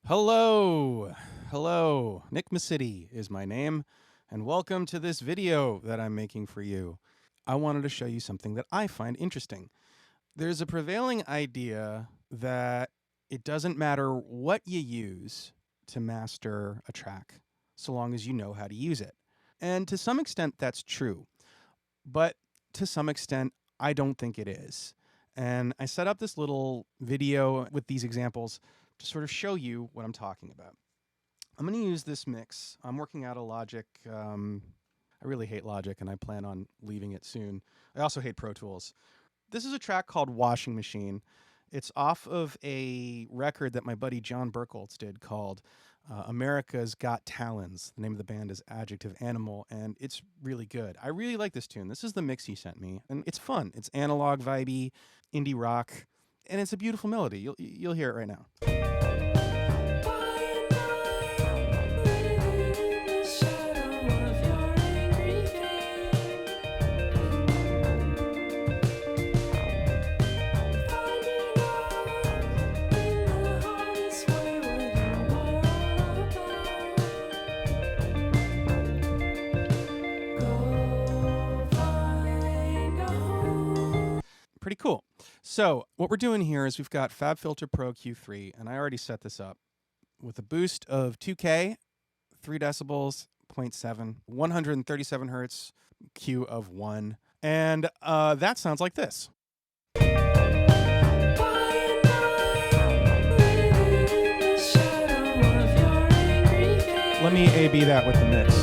Hello, hello. Nick Masidi is my name, and welcome to this video that I'm making for you. I wanted to show you something that I find interesting. There's a prevailing idea that it doesn't matter what you use to master a track, so long as you know how to use it. And to some extent, that's true. But to some extent, I don't think it is. And I set up this little video with these examples to sort of show you what I'm talking about. I'm going to use this mix. I'm working out a Logic. I really hate Logic, and I plan on leaving it soon. I also hate Pro Tools. This is a track called Washing Machine. It's off of a record that my buddy John Burkholtz did called America's Got Talons. The name of the band is Adjective Animal, and it's really good. I really like this tune. This is the mix he sent me, and it's fun. It's analog vibey, indie rock, and it's a beautiful melody. You'll hear it right now. Pretty cool. So what we're doing here is we've got FabFilter Pro Q3, and I already set this up with a boost of 2K, 3 decibels, 0.7, 137 hertz, Q of 1. And that sounds like this. Let me A/B that with the mix.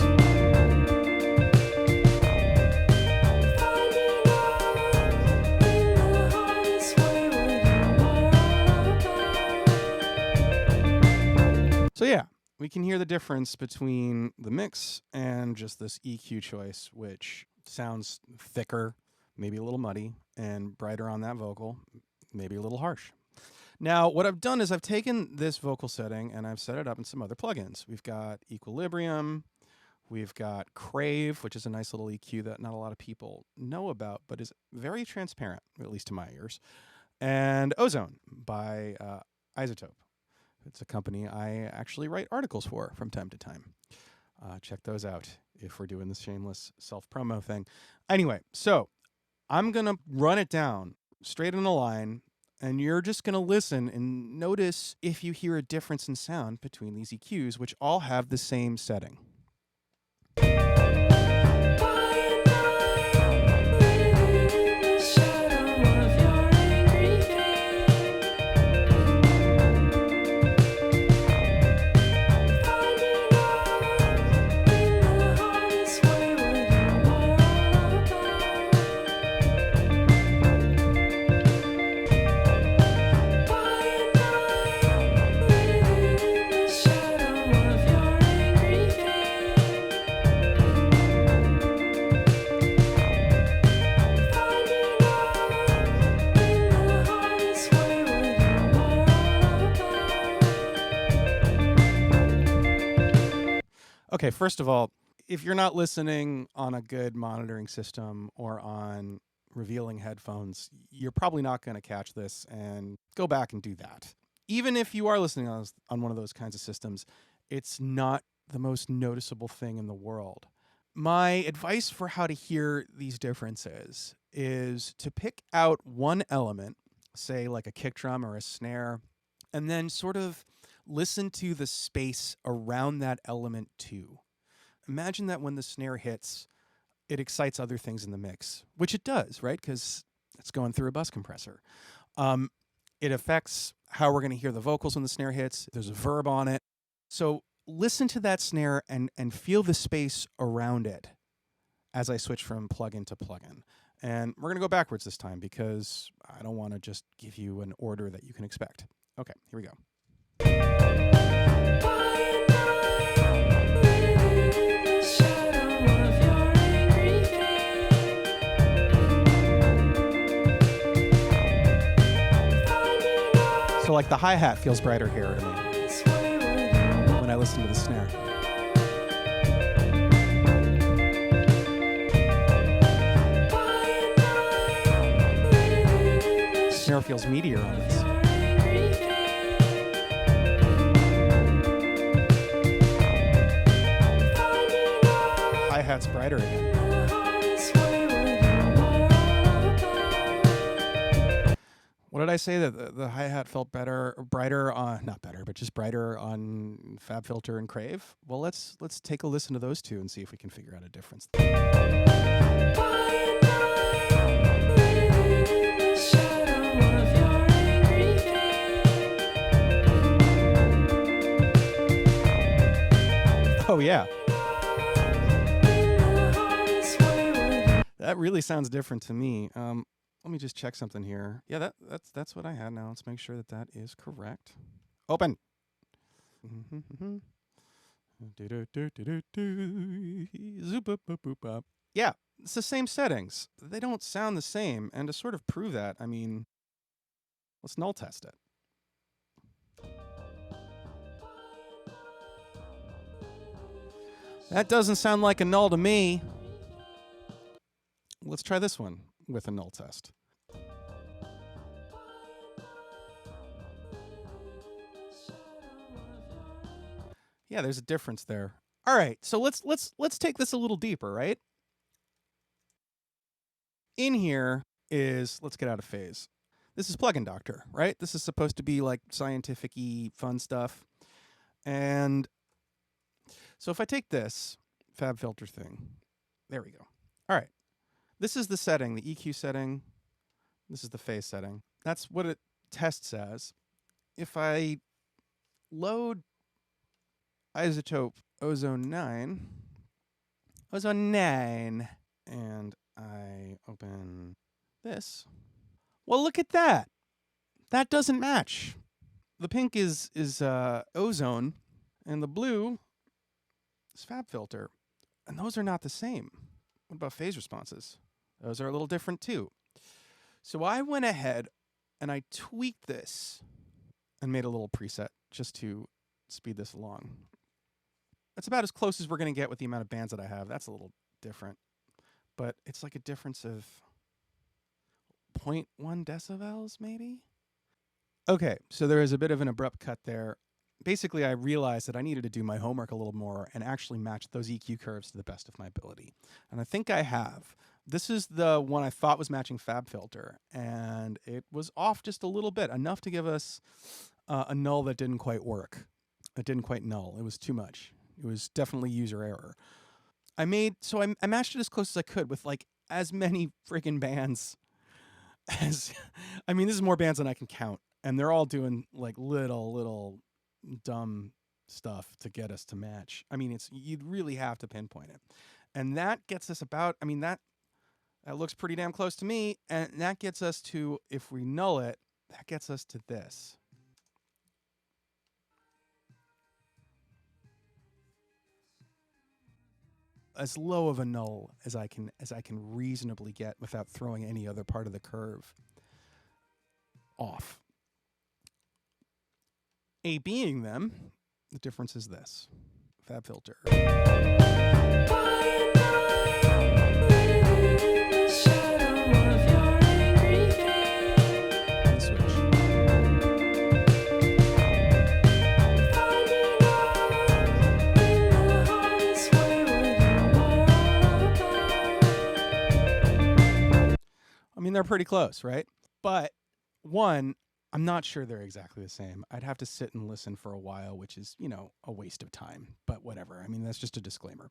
So yeah, we can hear the difference between the mix and just this EQ choice, which sounds thicker, maybe a little muddy, and brighter on that vocal, maybe a little harsh. Now, what I've done is I've taken this vocal setting and I've set it up in some other plugins. We've got Equilibrium, we've got Crave, which is a nice little EQ that not a lot of people know about, but is very transparent, at least to my ears, and Ozone by iZotope. It's a company I actually write articles for from time to time. Check those out if we're doing this shameless self-promo thing. Anyway, so I'm going to run it down straight in a line, and you're just going to listen and notice if you hear a difference in sound between these EQs, which all have the same setting. Okay, first of all, if you're not listening on a good monitoring system or on revealing headphones, you're probably not going to catch this, and go back and do that. Even if you are listening on one of those kinds of systems, it's not the most noticeable thing in the world. My advice for how to hear these differences is to pick out one element, say like a kick drum or a snare, and then sort of listen to the space around that element too. Imagine that when the snare hits, it excites other things in the mix, which it does, right? Because it's going through a bus compressor. It affects how we're going to hear the vocals when the snare hits. There's a verb on it. So listen to that snare and feel the space around it as I switch from plugin to plugin. And we're going to go backwards this time because I don't want to just give you an order that you can expect. Okay, here we go. So like the hi-hat feels brighter here to me when I listen to the snare. Snare feels meatier on this. it's brighter again. What did I say that the hi-hat felt better, brighter on, not better, but just brighter on FabFilter and Crave? Well, let's take a listen to those two and see if we can figure out a difference. Oh yeah. That really sounds different to me. Let me just check something here. Yeah, that's what I had now. Let's make sure that that is correct. Open. Yeah, it's the same settings. They don't sound the same. And to sort of prove that, I mean, let's null test it. That doesn't sound like a null to me. Let's try this one with a null test. Yeah, there's a difference there. All right, so let's take this a little deeper, right? In here is, let's get out of phase. This is Plugin Doctor, right? This is supposed to be like scientific-y fun stuff. And so if I take this FabFilter thing, there we go. All right. This is the setting, the EQ setting. This is the phase setting. That's what it tests as. If I load iZotope Ozone 9, and I open this, well, look at that. That doesn't match. The pink is Ozone, and the blue is FabFilter. And those are not the same. What about phase responses? Those are a little different too. So I went ahead and I tweaked this and made a little preset just to speed this along. That's about as close as we're going to get with the amount of bands that I have. That's a little different. But it's like a difference of 0.1 decibels, maybe? Okay, so there is a bit of an abrupt cut there. Basically, I realized that I needed to do my homework a little more and actually match those EQ curves to the best of my ability. And I think I have. This is the one I thought was matching FabFilter, and it was off just a little bit, enough to give us a null that didn't quite work. It didn't quite null. It was too much. It was definitely user error. I matched it as close as I could with like as many freaking bands as, I mean, this is more bands than I can count, and they're all doing like little dumb stuff to get us to match. I mean, you'd really have to pinpoint it. And that gets us about, I mean, that looks pretty damn close to me. And that gets us to, if we null it, that gets us to this. As low of a null as I can reasonably get without throwing any other part of the curve off. A being them, the difference is this. FabFilter. I mean, they're pretty close, right? But one, I'm not sure they're exactly the same. I'd have to sit and listen for a while, which is, you know, a waste of time. But whatever. I mean, that's just a disclaimer.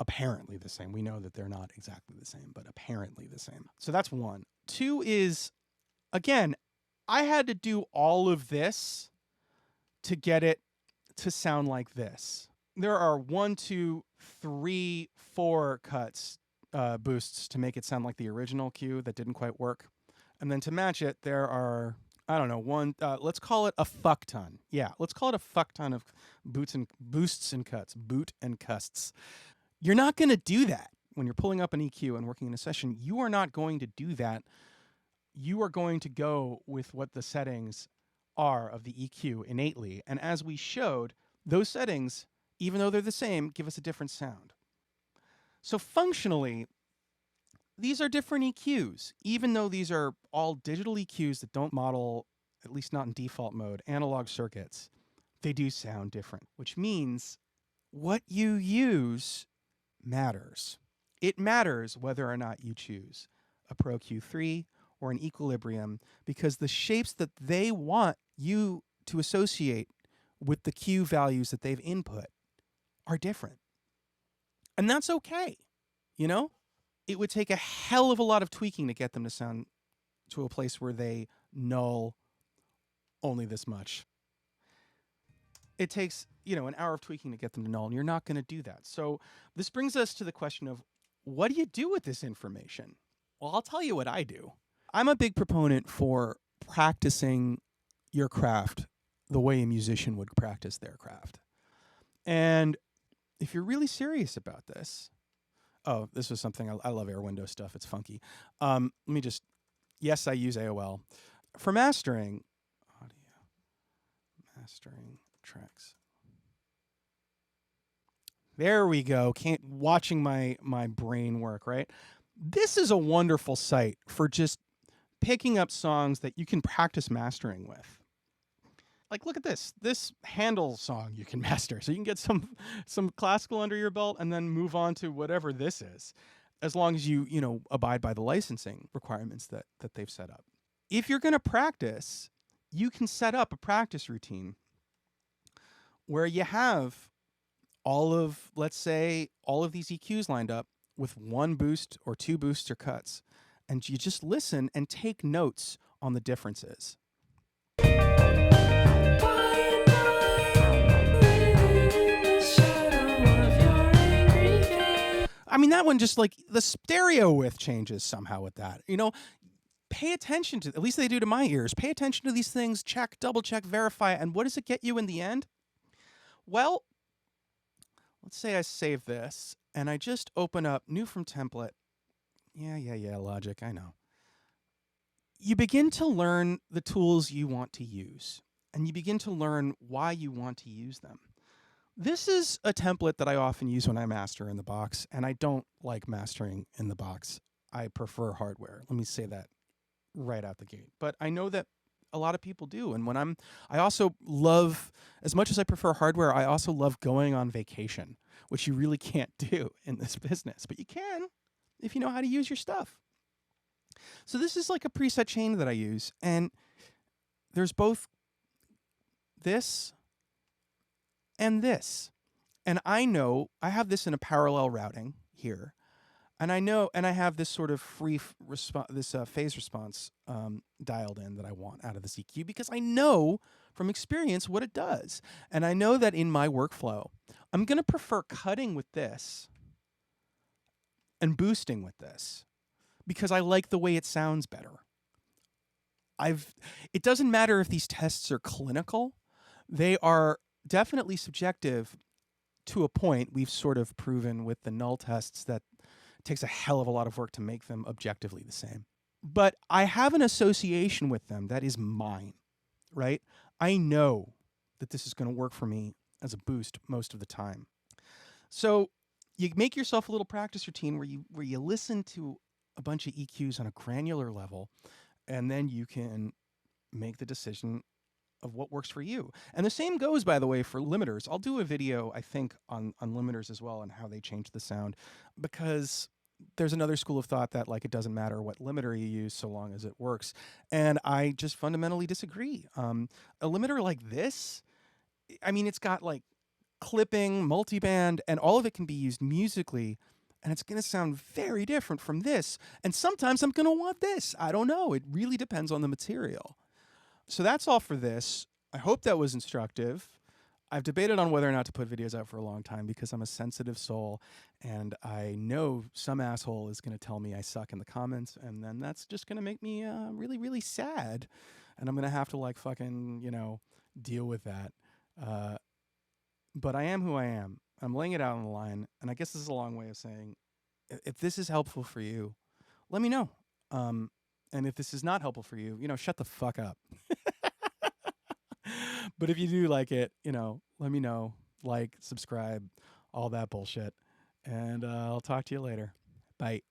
Apparently the same. We know that they're not exactly the same, but apparently the same. So that's one. Two is, again, I had to do all of this to get it to sound like this. There are 1, 2, 3, 4 cuts, boosts to make it sound like the original cue that didn't quite work. And then to match it, there are, I don't know, let's call it a fuck ton. Yeah, let's call it a fuck ton of boosts and cuts, boot and custs. You're not going to do that when you're pulling up an EQ and working in a session. You are not going to do that. You are going to go with what the settings are of the EQ innately. And as we showed, those settings, even though they're the same, give us a different sound. So functionally, these are different EQs, even though these are all digital EQs that don't model, at least not in default mode, analog circuits. They do sound different, which means what you use matters. It matters whether or not you choose a Pro Q3 or an Equilibrium, because the shapes that they want you to associate with the Q values that they've input are different. And that's okay, you know? It would take a hell of a lot of tweaking to get them to sound to a place where they null only this much. It takes, an hour of tweaking to get them to null, and you're not going to do that. So this brings us to the question of, what do you do with this information? Well, I'll tell you what I do. I'm a big proponent for practicing your craft the way a musician would practice their craft. And if you're really serious about this, this was something I love Air Window stuff. It's funky. Yes, I use AOL for mastering tracks. There we go. Watching my brain work, right? This is a wonderful site for just picking up songs that you can practice mastering with. Like, look at this Handel song you can master. So you can get some classical under your belt and then move on to whatever this is, as long as you abide by the licensing requirements that they've set up. If you're going to practice, you can set up a practice routine where you have let's say all of these EQs lined up with one boost or two boosts or cuts, and you just listen and take notes on the differences. I mean, that one, just like the stereo width changes somehow with that. Pay attention to, at least they do to my ears, pay attention to these things, check, double check, verify, and what does it get you in the end? Well, let's say I save this and I just open up new from template. Yeah, Logic, I know. You begin to learn the tools you want to use, and you begin to learn why you want to use them. This is a template that I often use when I master in the box, and I don't like mastering in the box. I prefer hardware. Let me say that right out the gate. But I know that a lot of people do, and I also love, as much as I prefer hardware, I also love going on vacation, which you really can't do in this business, but you can if you know how to use your stuff. So this is like a preset chain that I use, and there's both this and this. And I know I have this in a parallel routing here. And I have this sort of phase response dialed in that I want out of this EQ, because I know from experience what it does. And I know that in my workflow, I'm going to prefer cutting with this and boosting with this, because I like the way it sounds better. It doesn't matter if these tests are clinical. They are definitely subjective to a point. We've sort of proven with the null tests that it takes a hell of a lot of work to make them objectively the same. But I have an association with them that is mine, right? I know that this is going to work for me as a boost most of the time. So you make yourself a little practice routine where you listen to a bunch of EQs on a granular level, and then you can make the decision of what works for you. And the same goes, by the way, for limiters. I'll do a video, I think, on limiters as well and how they change the sound, because there's another school of thought that, like, it doesn't matter what limiter you use so long as it works. And I just fundamentally disagree. A limiter like this, I mean, it's got like clipping, multiband, and all of it can be used musically, and it's going to sound very different from this. And sometimes I'm going to want this. I don't know. It really depends on the material. So that's all for this. I hope that was instructive. I've debated on whether or not to put videos out for a long time because I'm a sensitive soul, and I know some asshole is going to tell me I suck in the comments, and then that's just going to make me really, really sad, and I'm going to have to like fucking, deal with that. But I am who I am. I'm laying it out on the line, and I guess this is a long way of saying, if this is helpful for you, let me know. And if this is not helpful for you, shut the fuck up. But if you do like it, let me know. Like, subscribe, all that bullshit. And I'll talk to you later. Bye.